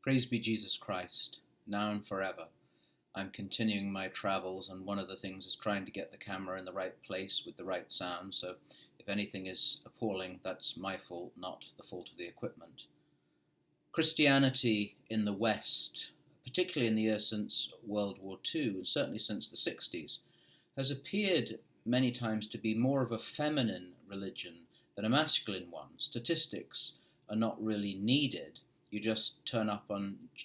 Praise be Jesus Christ, now and forever. I'm continuing my travels, and one of the things is trying to get the camera in the right place with the right sound, so if anything is appalling, that's my fault, not the fault of the equipment. Christianity in the West, particularly in the years since World War II, and certainly since the 60s, has appeared many times to be more of a feminine religion than a masculine one. Statistics are not really needed. You just turn up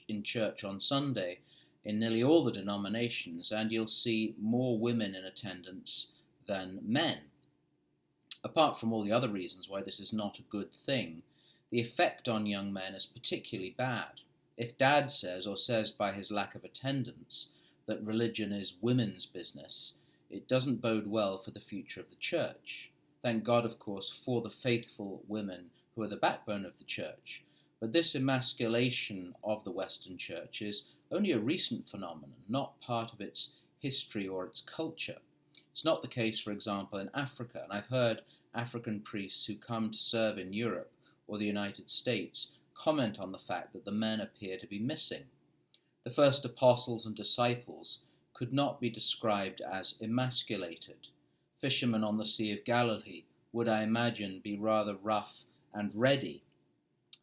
in church on Sunday in nearly all the denominations and you'll see more women in attendance than men. Apart from all the other reasons why this is not a good thing, the effect on young men is particularly bad. If Dad says by his lack of attendance that religion is women's business, it doesn't bode well for the future of the church. Thank God, of course, for the faithful women who are the backbone of the church. But this emasculation of the Western Church is only a recent phenomenon, not part of its history or its culture. It's not the case, for example, in Africa, and I've heard African priests who come to serve in Europe or the United States comment on the fact that the men appear to be missing. The first apostles and disciples could not be described as emasculated. Fishermen on the Sea of Galilee would, I imagine, be rather rough and ready.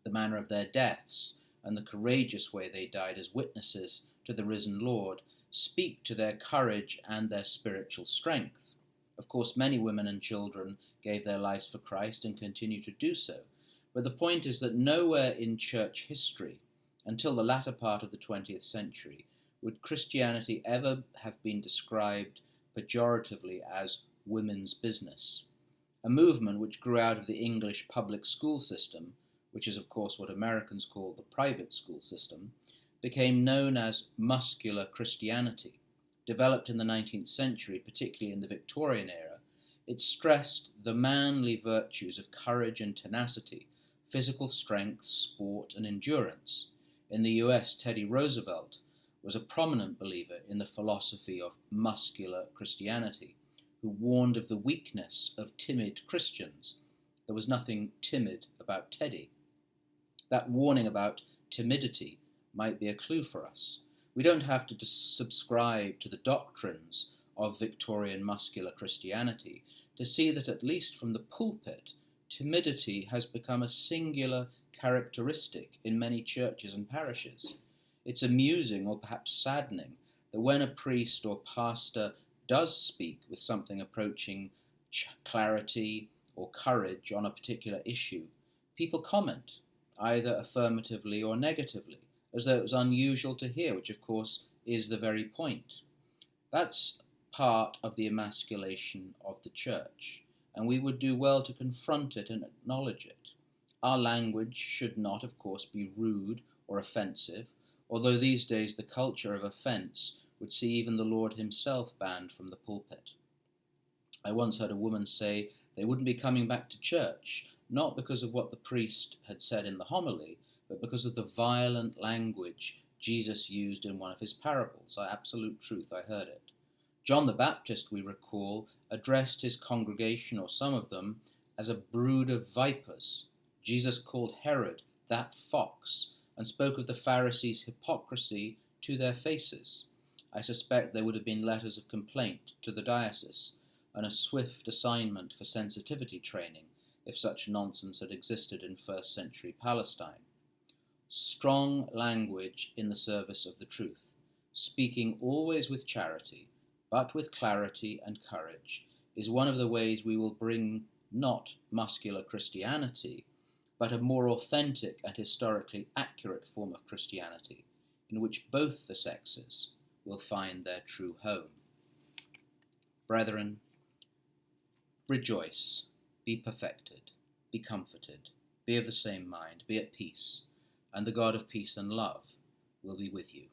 The manner of their deaths and the courageous way they died as witnesses to the risen Lord speak to their courage and their spiritual strength. Of course, many women and children gave their lives for Christ and continue to do so. But the point is that nowhere in church history, until the latter part of the 20th century, would Christianity ever have been described pejoratively as women's business. A movement which grew out of the English public school system, which is of course what Americans call the private school system, became known as Muscular Christianity. Developed in the 19th century, particularly in the Victorian era, it stressed the manly virtues of courage and tenacity, physical strength, sport, and endurance. In the US, Teddy Roosevelt was a prominent believer in the philosophy of muscular Christianity, who warned of the weakness of timid Christians. There was nothing timid about Teddy. That warning about timidity might be a clue for us. We don't have to subscribe to the doctrines of Victorian muscular Christianity to see that, at least from the pulpit, timidity has become a singular characteristic in many churches and parishes. It's amusing, or perhaps saddening, that when a priest or pastor does speak with something approaching clarity or courage on a particular issue, people comment, either affirmatively or negatively, as though it was unusual to hear, which of course is the very point. That's part of the emasculation of the church, and we would do well to confront it and acknowledge it. Our language should not, of course, be rude or offensive, although these days the culture of offence would see even the Lord himself banned from the pulpit. I once heard a woman say they wouldn't be coming back to church, not because of what the priest had said in the homily, but because of the violent language Jesus used in one of his parables. Absolute truth, I heard it. John the Baptist, we recall, addressed his congregation, or some of them, as a brood of vipers. Jesus called Herod that fox, and spoke of the Pharisees' hypocrisy to their faces. I suspect there would have been letters of complaint to the diocese, and a swift assignment for sensitivity training if such nonsense had existed in first century Palestine. Strong language in the service of the truth, speaking always with charity, but with clarity and courage, is one of the ways we will bring not muscular Christianity, but a more authentic and historically accurate form of Christianity, in which both the sexes will find their true home. Brethren, rejoice, be perfected, be comforted, be of the same mind, be at peace, and the God of peace and love will be with you.